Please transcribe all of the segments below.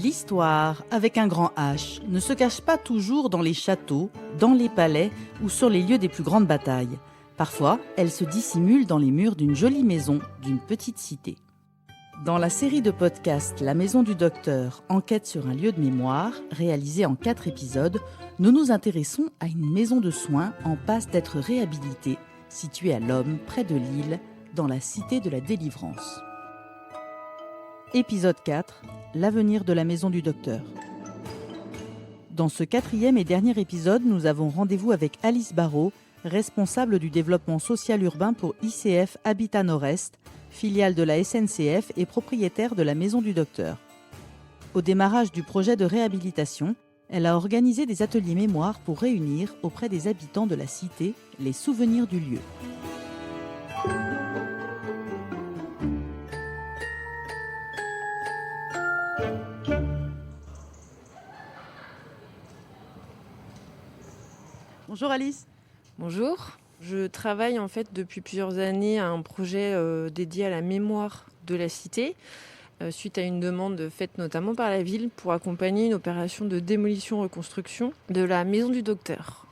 L'histoire, avec un grand H, ne se cache pas toujours dans les châteaux, dans les palais ou sur les lieux des plus grandes batailles. Parfois, elle se dissimule dans les murs d'une jolie maison, d'une petite cité. Dans la série de podcasts La Maison du Docteur, enquête sur un lieu de mémoire, réalisée en 4 épisodes, nous nous intéressons à une maison de soins en passe d'être réhabilitée, située à Lomme, près de Lille, dans la cité de la Délivrance. Épisode 4, l'avenir de la Maison du Docteur. Dans ce 4e et dernier épisode, nous avons rendez-vous avec Alice Barrault, responsable du développement social urbain pour ICF Habitat Nord-Est, filiale de la SNCF et propriétaire de la Maison du Docteur. Au démarrage du projet de réhabilitation, elle a organisé des ateliers mémoire pour réunir auprès des habitants de la cité les souvenirs du lieu. Bonjour Alice. Bonjour. Je travaille en fait depuis plusieurs années à un projet dédié à la mémoire de la cité, suite à une demande faite notamment par la ville pour accompagner une opération de démolition-reconstruction de la Maison du Docteur.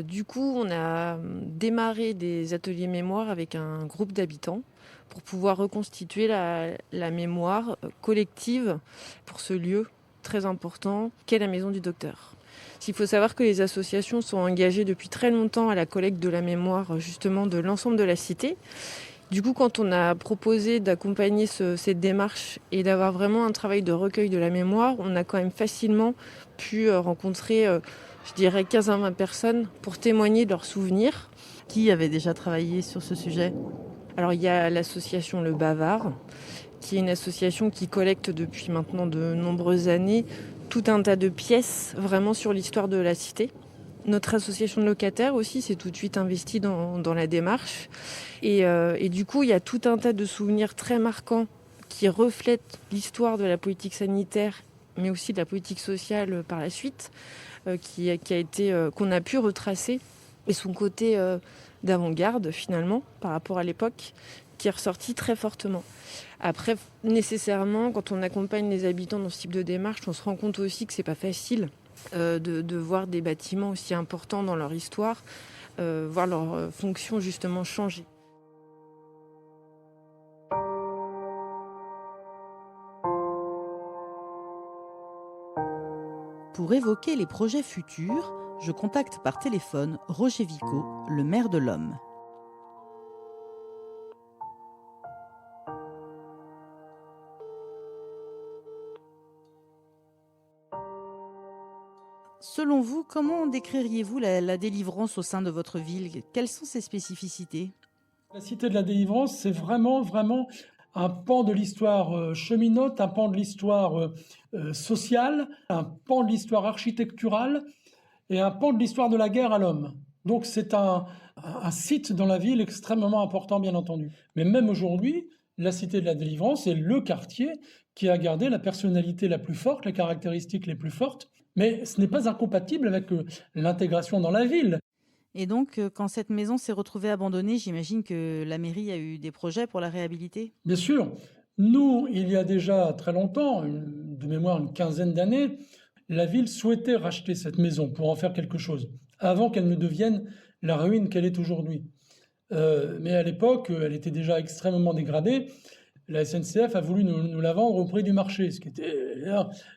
Du coup, on a démarré des ateliers mémoire avec un groupe d'habitants pour pouvoir reconstituer la mémoire collective pour ce lieu très important qu'est la Maison du Docteur. Il faut savoir que les associations sont engagées depuis très longtemps à la collecte de la mémoire justement de l'ensemble de la cité. Du coup, quand on a proposé d'accompagner cette démarche et d'avoir vraiment un travail de recueil de la mémoire, on a quand même facilement pu rencontrer, je dirais, 15 à 20 personnes pour témoigner de leurs souvenirs. Qui avait déjà travaillé sur ce sujet ? Alors, il y a l'association Le Bavard, qui est une association qui collecte depuis maintenant de nombreuses années tout un tas de pièces vraiment sur l'histoire de la cité. Notre association de locataires aussi s'est tout de suite investie dans la démarche. Et du coup, il y a tout un tas de souvenirs très marquants qui reflètent l'histoire de la politique sanitaire, mais aussi de la politique sociale par la suite, qu'on a pu retracer. Et son côté d'avant-garde, finalement, par rapport à l'époque, qui est ressorti très fortement. Après, nécessairement, quand on accompagne les habitants dans ce type de démarche, on se rend compte aussi que c'est pas facile de voir des bâtiments aussi importants dans leur histoire, voir leur fonction justement changer. Pour évoquer les projets futurs, je contacte par téléphone Roger Vico, le maire de Lomme. Selon vous, comment décririez-vous la délivrance au sein de votre ville ? Quelles sont ses spécificités ? La cité de la Délivrance, c'est vraiment un pan de l'histoire cheminote, un pan de l'histoire sociale, un pan de l'histoire architecturale et un pan de l'histoire de la guerre à l'homme. Donc c'est un site dans la ville extrêmement important, bien entendu. Mais même aujourd'hui, la cité de la Délivrance est le quartier qui a gardé la personnalité la plus forte, les caractéristiques les plus fortes. Mais ce n'est pas incompatible avec l'intégration dans la ville. Et donc, quand cette maison s'est retrouvée abandonnée, j'imagine que la mairie a eu des projets pour la réhabiliter ? Bien sûr. Nous, il y a déjà très longtemps, de mémoire une quinzaine d'années, la ville souhaitait racheter cette maison pour en faire quelque chose, avant qu'elle ne devienne la ruine qu'elle est aujourd'hui. Mais à l'époque, elle était déjà extrêmement dégradée. La SNCF a voulu nous la vendre au prix du marché, ce qui était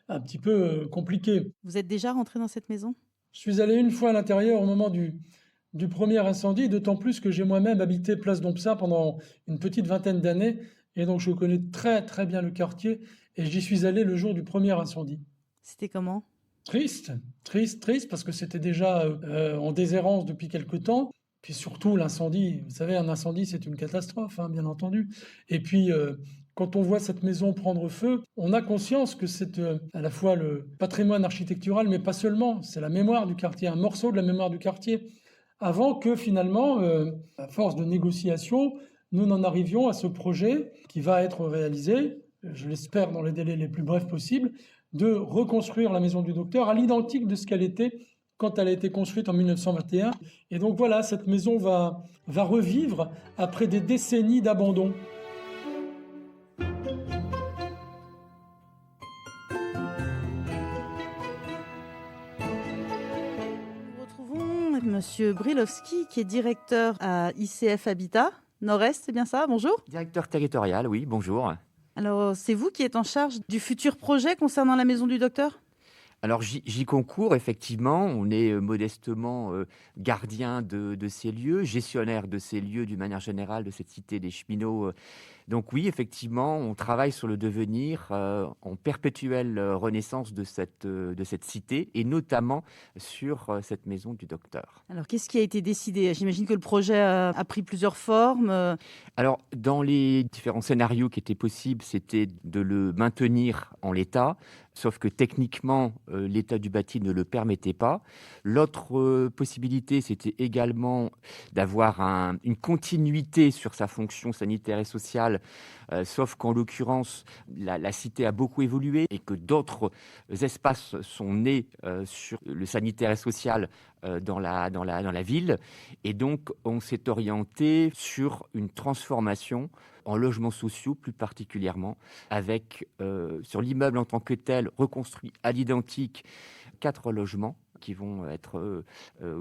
un petit peu compliqué. Vous êtes déjà rentré dans cette maison ? Je suis allé une fois à l'intérieur au moment du premier incendie, d'autant plus que j'ai moi-même habité Place Dompsat pendant une petite vingtaine d'années, et donc je connais très très bien le quartier, et j'y suis allé le jour du premier incendie. C'était comment ? Triste, parce que c'était déjà en déshérence depuis quelque temps. Puis surtout l'incendie, vous savez, un incendie c'est une catastrophe, bien entendu. Et puis quand on voit cette maison prendre feu, on a conscience que c'est à la fois le patrimoine architectural, mais pas seulement, c'est la mémoire du quartier, un morceau de la mémoire du quartier. Avant que finalement, à force de négociations, nous n'en arrivions à ce projet qui va être réalisé, je l'espère dans les délais les plus brefs possibles, de reconstruire la Maison du Docteur à l'identique de ce qu'elle était quand elle a été construite en 1921. Et donc voilà, cette maison va revivre après des décennies d'abandon. Monsieur Brilowski, qui est directeur à ICF Habitat Nord-Est, c'est bien ça? Bonjour. Directeur territorial, oui, bonjour. Alors, c'est vous qui êtes en charge du futur projet concernant la maison du docteur? Alors j'y concours, effectivement, on est modestement gardien de ces lieux, gestionnaire de ces lieux d'une manière générale, de cette cité des cheminots. Donc oui, effectivement, on travaille sur le devenir en perpétuelle renaissance de cette cité, et notamment sur cette maison du docteur. Alors, qu'est-ce qui a été décidé? J'imagine que le projet a pris plusieurs formes. Alors, dans les différents scénarios qui étaient possibles, c'était de le maintenir en l'état, sauf que techniquement, l'état du bâti ne le permettait pas. L'autre possibilité, c'était également d'avoir une continuité sur sa fonction sanitaire et sociale, sauf qu'en l'occurrence, la cité a beaucoup évolué et que d'autres espaces sont nés sur le sanitaire et social dans la ville. Et donc, on s'est orienté sur une transformation en logements sociaux, plus particulièrement, avec, sur l'immeuble en tant que tel, reconstruit à l'identique, 4 logements qui vont être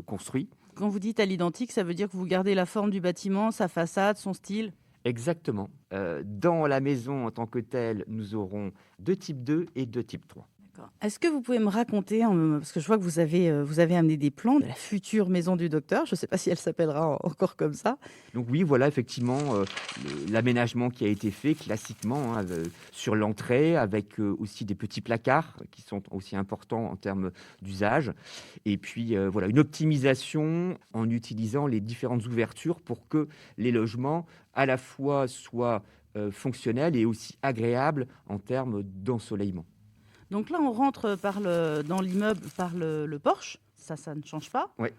construits. Quand vous dites à l'identique, ça veut dire que vous gardez la forme du bâtiment, sa façade, son style? Exactement. Dans la maison en tant que telle, nous aurons 2 types 2 et 2 types 3. D'accord. Est-ce que vous pouvez me raconter, parce que je vois que vous avez amené des plans de la future maison du docteur, je ne sais pas si elle s'appellera encore comme ça. Donc oui, voilà effectivement l'aménagement qui a été fait classiquement sur l'entrée, avec aussi des petits placards qui sont aussi importants en termes d'usage. Et puis voilà, une optimisation en utilisant les différentes ouvertures pour que les logements à la fois soient fonctionnels et aussi agréables en termes d'ensoleillement. Donc là, on rentre dans l'immeuble par le porche, ça ne change pas. Oui.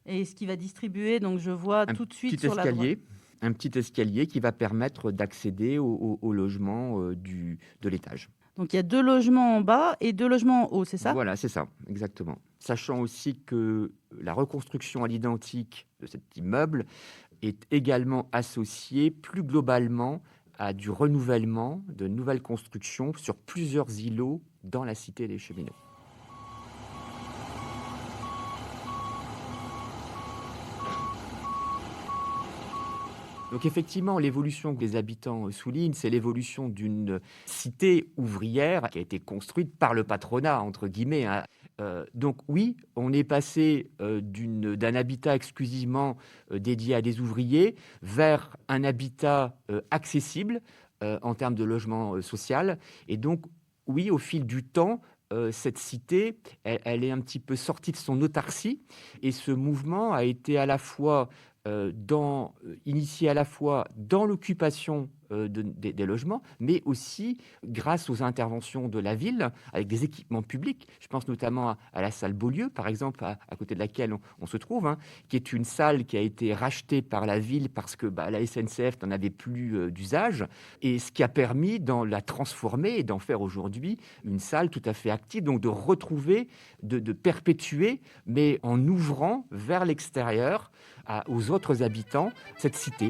Et ce qui va distribuer, donc je vois tout de suite sur la droite. Un petit escalier qui va permettre d'accéder au logement de l'étage. Donc il y a 2 logements en bas et 2 logements en haut, c'est ça? Voilà, c'est ça, exactement. Sachant aussi que la reconstruction à l'identique de cet immeuble est également associée plus globalement à du renouvellement, de nouvelles constructions sur plusieurs îlots dans la cité des cheminots. Donc effectivement, l'évolution que les habitants soulignent, c'est l'évolution d'une cité ouvrière qui a été construite par le patronat, entre guillemets. Donc oui, on est passé d'un habitat exclusivement dédié à des ouvriers vers un habitat accessible en termes de logement social. Et donc oui, au fil du temps, cette cité, elle est un petit peu sortie de son autarcie, et ce mouvement a été à la fois initié à la fois dans l'occupation des logements, mais aussi grâce aux interventions de la ville avec des équipements publics. Je pense notamment à la salle Beaulieu, par exemple, à côté de laquelle on se trouve, qui est une salle qui a été rachetée par la ville parce que la SNCF n'en avait plus d'usage, et ce qui a permis de la transformer et d'en faire aujourd'hui une salle tout à fait active, donc de retrouver, de perpétuer, mais en ouvrant vers l'extérieur aux autres habitants cette cité.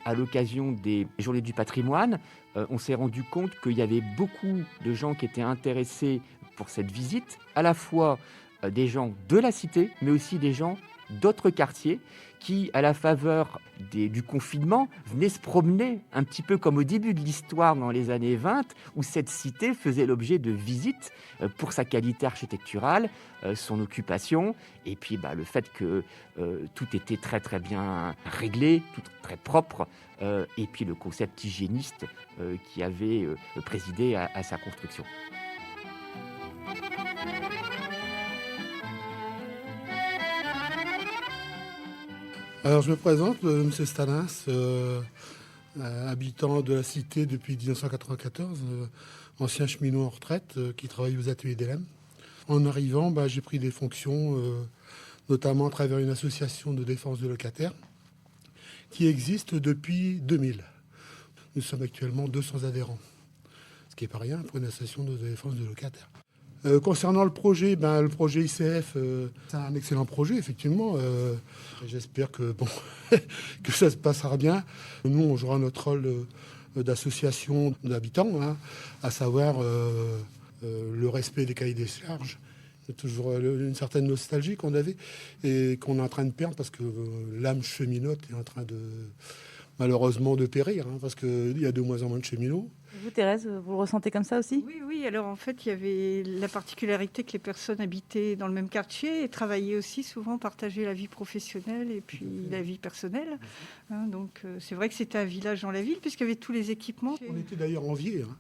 À l'occasion des Journées du patrimoine, on s'est rendu compte qu'il y avait beaucoup de gens qui étaient intéressés pour cette visite, à la fois des gens de la cité, mais aussi des gens d'autres quartiers qui, à la faveur du confinement, venaient se promener un petit peu comme au début de l'histoire dans les années 20, où cette cité faisait l'objet de visites pour sa qualité architecturale, son occupation, et puis le fait que tout était très très bien réglé, tout très propre, et puis le concept hygiéniste qui avait présidé à sa construction. Alors je me présente, M. Stanis, habitant de la cité depuis 1994, ancien cheminot en retraite qui travaille aux ateliers d'Hélène. En arrivant, j'ai pris des fonctions, notamment à travers une association de défense de locataires qui existe depuis 2000. Nous sommes actuellement 200 adhérents, ce qui n'est pas rien pour une association de défense de locataires. Concernant le projet ICF, c'est un excellent projet, effectivement. J'espère que, que ça se passera bien. Nous, on jouera notre rôle d'associations d'habitants, hein, à savoir le respect des cahiers des charges. C'est toujours une certaine nostalgie qu'on avait et qu'on est en train de perdre parce que l'âme cheminote est en train de, malheureusement, de périr, hein, parce qu'il y a de moins en moins de cheminots. Vous, Thérèse, vous le ressentez comme ça aussi? Oui. Alors en fait, il y avait la particularité que les personnes habitaient dans le même quartier et travaillaient aussi souvent, partageaient la vie professionnelle et puis la vie personnelle. Hein, donc c'est vrai que c'était un village dans la ville puisqu'il y avait tous les équipements. On était d'ailleurs enviés. Hein.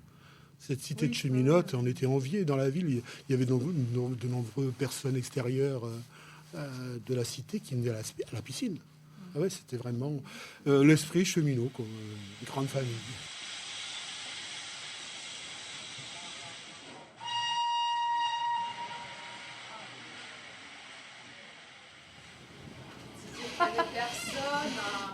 Cette cité de cheminotes, on était enviés dans la ville. Il y avait de nombreuses personnes extérieures de la cité qui venaient à la piscine. Ah ouais, c'était vraiment l'esprit cheminot, quoi, une grande famille.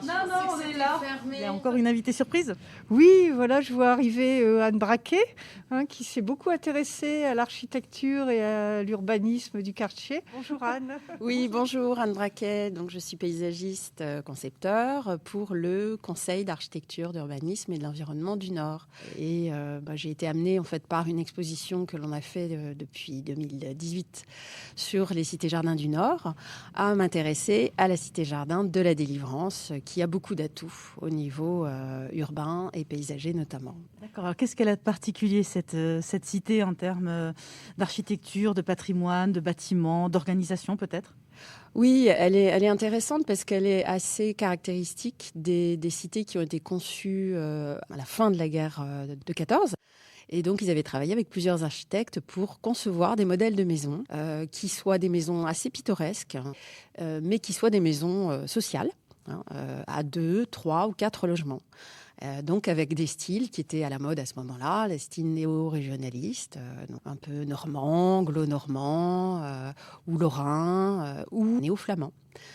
Non, on est là. Il y a encore une invitée surprise? Oui, voilà, je vois arriver Anne Braquet, hein, qui s'est beaucoup intéressée à l'architecture et à l'urbanisme du quartier. Bonjour Anne. Oui, bonjour, Anne Braquet. Donc, je suis paysagiste concepteur pour le Conseil d'architecture, d'urbanisme et de l'environnement du Nord. Et j'ai été amenée en fait par une exposition que l'on a fait depuis 2018 sur les cités-jardins du Nord à m'intéresser à la cité-jardin de la Délivrance qui a beaucoup d'atouts au niveau urbain et paysager notamment. D'accord. Alors, qu'est-ce qu'elle a de particulier, cette cité, en termes d'architecture, de patrimoine, de bâtiments, d'organisation peut-être? Oui, elle est intéressante parce qu'elle est assez caractéristique des cités qui ont été conçues à la fin de la guerre de 14. Et donc, ils avaient travaillé avec plusieurs architectes pour concevoir des modèles de maisons qui soient des maisons assez pittoresques, mais qui soient des maisons sociales, à 2, 3 ou 4 logements. Donc avec des styles qui étaient à la mode à ce moment-là, les styles néo-régionalistes, donc un peu normand, anglo-normand, ou lorrain, ou néo-flamand.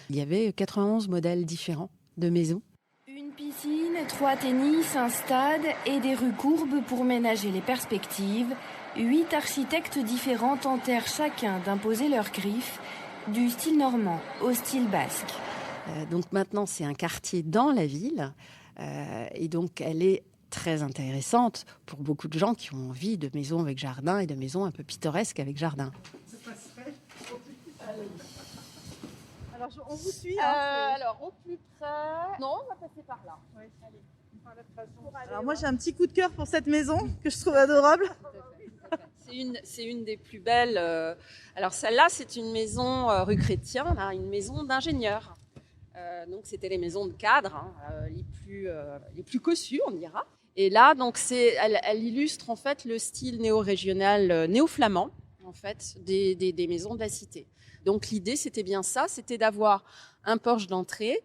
Il y avait 91 modèles différents de maisons. Une piscine, 3 tennis, un stade et des rues courbes pour ménager les perspectives. 8 architectes différents tentèrent chacun d'imposer leurs griffes, du style normand au style basque. Donc maintenant, c'est un quartier dans la ville. Et donc, elle est très intéressante pour beaucoup de gens qui ont envie de maisons avec jardin et de maisons un peu pittoresques avec jardin. Alors, on vous suit. Alors, au plus près... Non, on va passer par là. Oui. Allez. Alors, moi, j'ai un petit coup de cœur pour cette maison que je trouve adorable. C'est une des plus belles. Alors, celle-là, c'est une maison rue Chrétien, là, une maison d'ingénieur. Donc, c'était les maisons de cadres, les plus cossues, on dira. Et là, donc, elle illustre en fait le style néo-régional, néo-flamand, en fait, des maisons de la cité. Donc, l'idée, c'était bien ça, c'était d'avoir un porche d'entrée,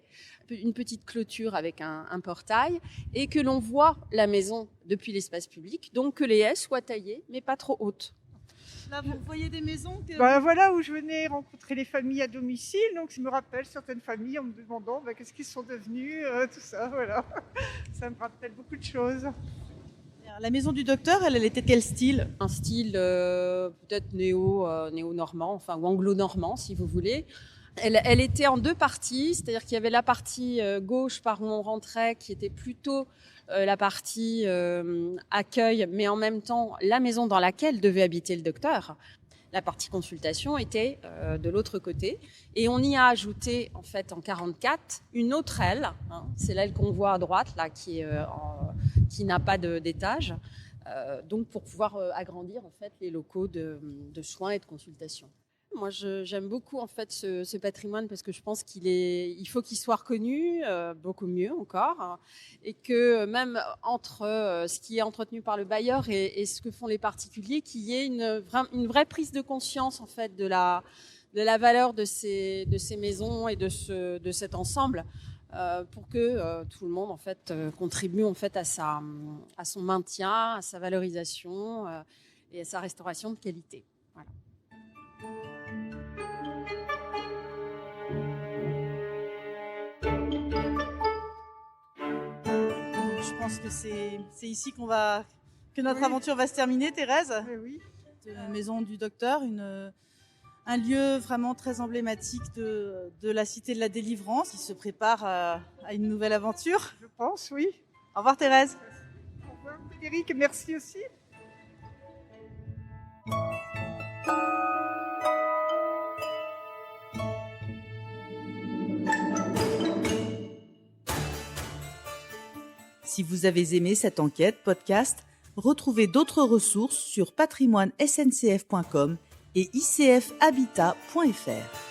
une petite clôture avec un portail, et que l'on voit la maison depuis l'espace public, donc que les haies soient taillées, mais pas trop hautes. Là, vous voyez des maisons que... Voilà où je venais rencontrer les familles à domicile. Donc, je me rappelle certaines familles en me demandant qu'est-ce qu'ils sont devenus, tout ça, voilà. Ça me rappelle beaucoup de choses. La maison du docteur, elle était de quel style? Un style peut-être néo-normand, enfin, ou anglo-normand, si vous voulez. Elle était en 2 parties, c'est-à-dire qu'il y avait la partie gauche par où on rentrait, qui était plutôt la partie accueil, mais en même temps la maison dans laquelle devait habiter le docteur. La partie consultation était de l'autre côté, et on y a ajouté en fait en 44 une autre aile. C'est l'aile qu'on voit à droite là, qui n'a pas d'étage, donc pour pouvoir agrandir en fait les locaux de soins et de consultation. Moi, j'aime beaucoup en fait ce patrimoine parce que je pense il faut qu'il soit reconnu beaucoup mieux encore, et que même entre ce qui est entretenu par le bailleur et ce que font les particuliers, qu'il y ait une vraie prise de conscience en fait de la valeur de ces maisons et de cet ensemble, pour que tout le monde en fait contribue en fait à son maintien, à sa valorisation et à sa restauration de qualité. Voilà. Je pense que c'est ici que notre aventure va se terminer, Thérèse. Oui. La maison du docteur, un lieu vraiment très emblématique de la cité de la Délivrance qui se prépare à une nouvelle aventure. Je pense, oui. Au revoir, Thérèse. Frédéric, merci aussi. Si vous avez aimé cette enquête podcast, retrouvez d'autres ressources sur patrimoine-sncf.com et icfhabitat.fr.